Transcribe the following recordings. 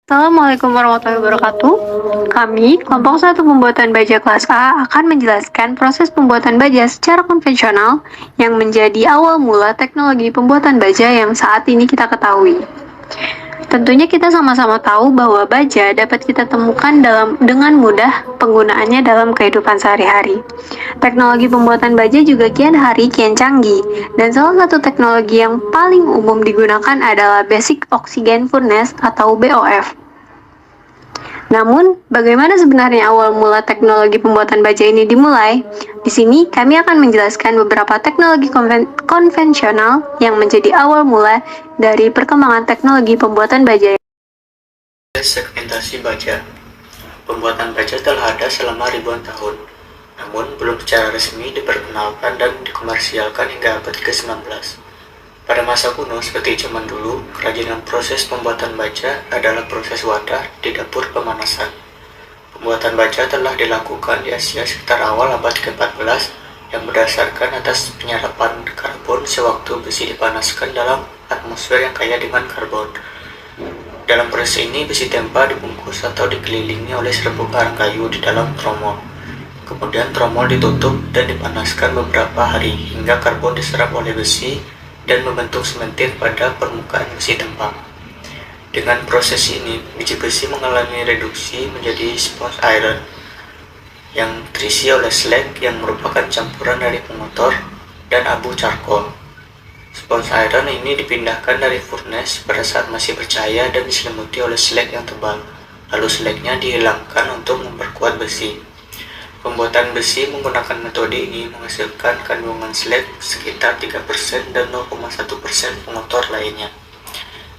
Assalamualaikum warahmatullahi wabarakatuh. Kami, kelompok 1 pembuatan baja kelas A, akan menjelaskan proses pembuatan baja secara konvensional yang menjadi awal mula teknologi pembuatan baja yang saat ini kita ketahui. Tentunya kita sama-sama tahu bahwa baja dapat kita temukan dengan mudah penggunaannya dalam kehidupan sehari-hari. Teknologi pembuatan baja juga kian hari kian canggih, dan salah satu teknologi yang paling umum digunakan adalah Basic Oxygen Furnace atau BOF. Namun, bagaimana sebenarnya awal mula teknologi pembuatan baja ini dimulai? Di sini, kami akan menjelaskan beberapa teknologi konvensional yang menjadi awal mula dari perkembangan teknologi pembuatan baja. Segmentasi baja. Pembuatan baja telah ada selama ribuan tahun, namun belum secara resmi diperkenalkan dan dikomersialkan hingga abad ke-19. Pada masa kuno, seperti zaman dulu, kerajinan proses pembuatan baja adalah proses wadah di dapur pemanasan. Pembuatan baja telah dilakukan di Asia sekitar awal abad ke-14 yang berdasarkan atas penyerapan karbon sewaktu besi dipanaskan dalam atmosfer yang kaya dengan karbon. Dalam proses ini, besi tempa dibungkus atau dikelilingi oleh serbuk karang kayu di dalam tromol. Kemudian tromol ditutup dan dipanaskan beberapa hari hingga karbon diserap oleh besi dan membentuk sementir pada permukaan besi tempa. Dengan proses ini, biji besi mengalami reduksi menjadi sponge iron yang terisi oleh slag yang merupakan campuran dari pengotor dan abu charcoal. Sponge iron ini dipindahkan dari furnace pada saat masih bercahaya dan diselimuti oleh slag yang tebal. Lalu slagnya dihilangkan untuk memperkuat besi. Pembuatan besi menggunakan metode ini menghasilkan kandungan slag sekitar 3% dan 0,1% pengotor lainnya.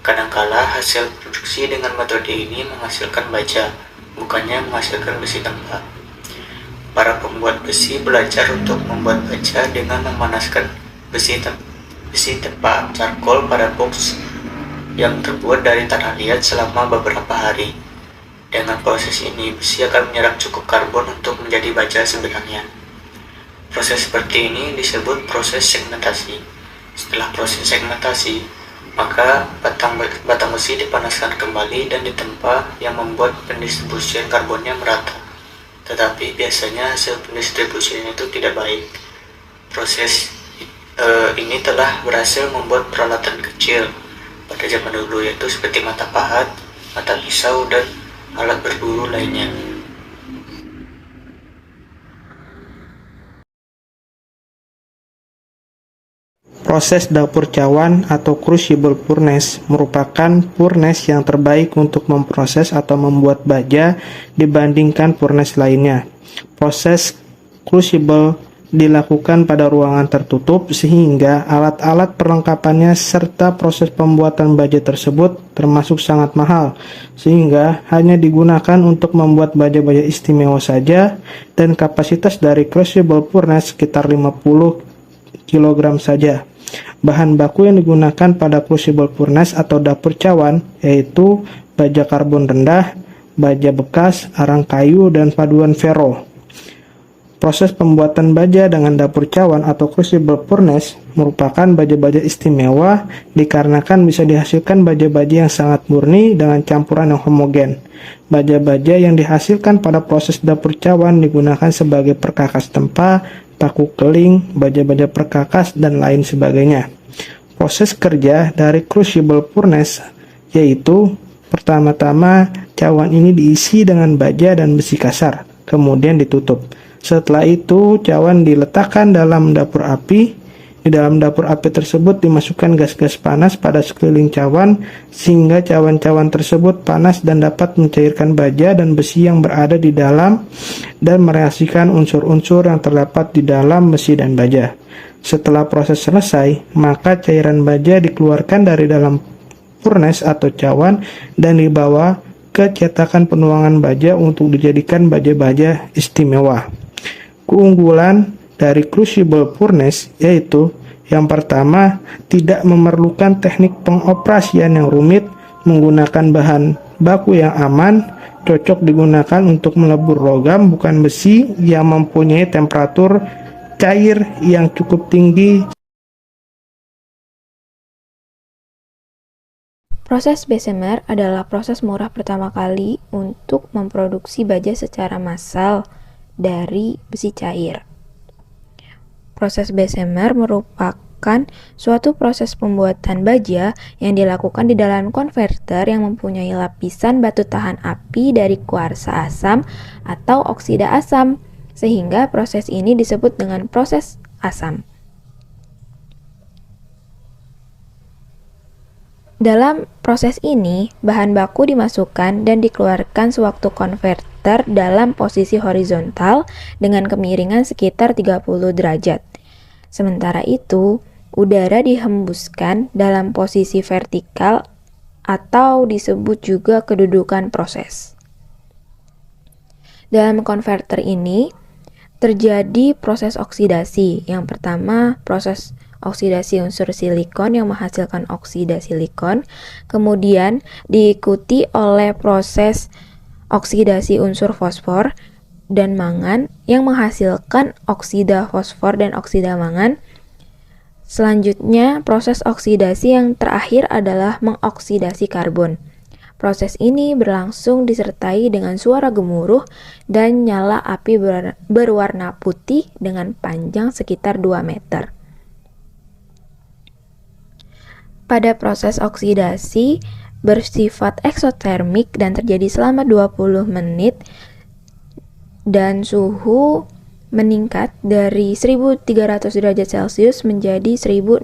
Kadangkala hasil produksi dengan metode ini menghasilkan baja, bukannya menghasilkan besi tempa. Para pembuat besi belajar untuk membuat baja dengan memanaskan besi tempa charcoal pada box yang terbuat dari tanah liat selama beberapa hari. Dengan proses ini, besi akan menyerap cukup karbon untuk menjadi baja sebenarnya. Proses seperti ini disebut proses segmentasi. Setelah proses segmentasi, maka batang besi dipanaskan kembali dan ditempa yang membuat pendistribusian karbonnya merata. Tetapi biasanya hasil pendistribusian itu tidak baik. Proses ini telah berhasil membuat peralatan kecil pada zaman dulu, yaitu seperti mata pahat, mata pisau, dan alat berburu lainnya. Proses dapur cawan atau crucible furnace merupakan furnace yang terbaik untuk memproses atau membuat baja dibandingkan furnace lainnya. Proses crucible dilakukan pada ruangan tertutup sehingga alat-alat perlengkapannya serta proses pembuatan baja tersebut termasuk sangat mahal, sehingga hanya digunakan untuk membuat baja-baja istimewa saja, dan kapasitas dari crucible furnace sekitar 50 kg saja. Bahan baku yang digunakan pada crucible furnace atau dapur cawan yaitu baja karbon rendah, baja bekas, arang kayu, dan paduan ferro. Proses pembuatan baja dengan dapur cawan atau crucible furnace merupakan baja-baja istimewa dikarenakan bisa dihasilkan baja-baja yang sangat murni dengan campuran yang homogen. Baja-baja yang dihasilkan pada proses dapur cawan digunakan sebagai perkakas tempa, paku keling, baja-baja perkakas, dan lain sebagainya. Proses kerja dari crucible furnace yaitu pertama-tama cawan ini diisi dengan baja dan besi kasar, kemudian ditutup. Setelah itu, cawan diletakkan dalam dapur api. Di dalam dapur api tersebut dimasukkan gas-gas panas pada sekeliling cawan, sehingga cawan-cawan tersebut panas dan dapat mencairkan baja dan besi yang berada di dalam dan mereaksikan unsur-unsur yang terdapat di dalam besi dan baja. Setelah proses selesai, maka cairan baja dikeluarkan dari dalam furnace atau cawan dan dibawa ke cetakan penuangan baja untuk dijadikan baja-baja istimewa. Keunggulan dari crucible furnace yaitu yang pertama, tidak memerlukan teknik pengoperasian yang rumit, menggunakan bahan baku yang aman, cocok digunakan untuk melebur logam bukan besi, yang mempunyai temperatur cair yang cukup tinggi. Proses Bessemer adalah proses murah pertama kali untuk memproduksi baja secara massal dari besi cair. Proses Bessemer merupakan suatu proses pembuatan baja yang dilakukan di dalam konverter yang mempunyai lapisan batu tahan api dari kuarsa asam atau oksida asam, sehingga proses ini disebut dengan proses asam. Dalam proses ini, bahan baku dimasukkan dan dikeluarkan sewaktu konverter dalam posisi horizontal dengan kemiringan sekitar 30 derajat. Sementara itu, udara dihembuskan dalam posisi vertikal atau disebut juga kedudukan proses. Dalam konverter ini, terjadi proses oksidasi. Yang pertama, proses oksidasi unsur silikon yang menghasilkan oksida silikon, kemudian diikuti oleh proses oksidasi unsur fosfor dan mangan yang menghasilkan oksida fosfor dan oksida mangan. Selanjutnya, proses oksidasi yang terakhir adalah mengoksidasi karbon. Proses ini berlangsung disertai dengan suara gemuruh dan nyala api berwarna putih dengan panjang sekitar 2 meter. Pada proses oksidasi bersifat eksotermik dan terjadi selama 20 menit dan suhu meningkat dari 1300 derajat Celcius menjadi 1600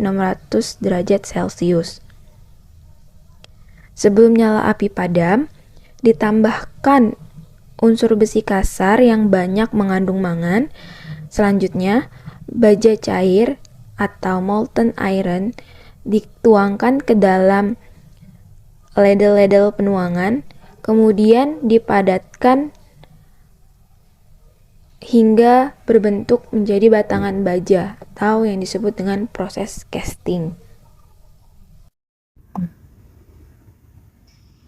derajat Celcius. Sebelum nyala api padam, ditambahkan unsur besi kasar yang banyak mengandung mangan. Selanjutnya, baja cair atau molten iron dituangkan ke dalam ladle-ladle penuangan, kemudian dipadatkan hingga berbentuk menjadi batangan baja atau yang disebut dengan proses casting.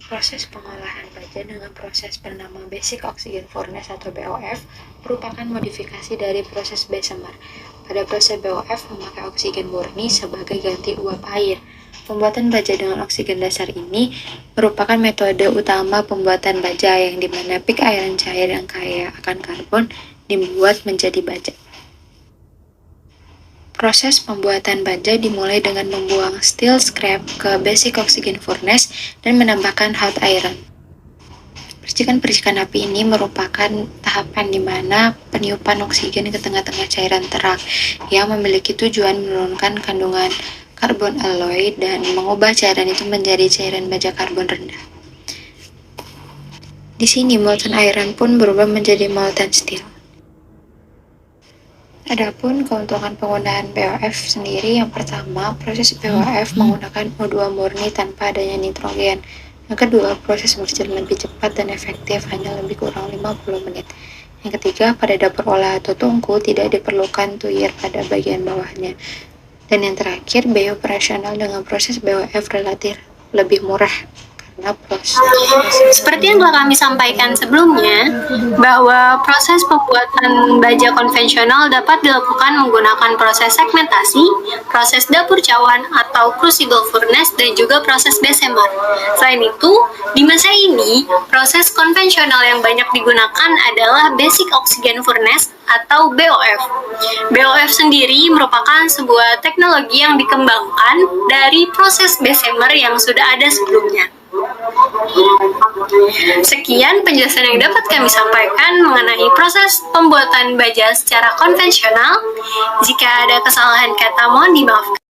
Proses pengolahan baja dengan proses bernama Basic Oxygen Furnace atau BOF merupakan modifikasi dari proses Bessemer. Pada proses BOF memakai oksigen murni sebagai ganti uap air. Pembuatan baja dengan oksigen dasar ini merupakan metode utama pembuatan baja yang dimana pig iron cair yang kaya akan karbon dibuat menjadi baja. Proses pembuatan baja dimulai dengan membuang steel scrap ke Basic Oxygen Furnace dan menambahkan hot iron. Percikan-percikan api ini merupakan tahapan di mana peniupan oksigen ke tengah-tengah cairan terang yang memiliki tujuan menurunkan kandungan karbon alloy dan mengubah cairan itu menjadi cairan baja karbon rendah. Di sini molten iron pun berubah menjadi molten steel. Adapun keuntungan penggunaan BOF sendiri, yang pertama, proses BOF menggunakan O2 murni tanpa adanya nitrogen. Yang kedua, proses berjalan lebih cepat dan efektif, hanya lebih kurang 50 menit. Yang ketiga, pada dapur olah atau tungku tidak diperlukan tuyir pada bagian bawahnya. Dan yang terakhir, biaya operasional dengan proses BOF relatif lebih murah. Seperti yang telah kami sampaikan sebelumnya, bahwa proses pembuatan baja konvensional dapat dilakukan menggunakan proses segmentasi, proses dapur cawan atau crucible furnace, dan juga proses Bessemer. Selain itu, di masa ini, proses konvensional yang banyak digunakan adalah Basic Oxygen Furnace atau BOF. BOF sendiri merupakan sebuah teknologi yang dikembangkan dari proses Bessemer yang sudah ada sebelumnya. Sekian penjelasan yang dapat kami sampaikan mengenai proses pembuatan baja secara konvensional. Jika ada kesalahan kata, mohon dimaafkan.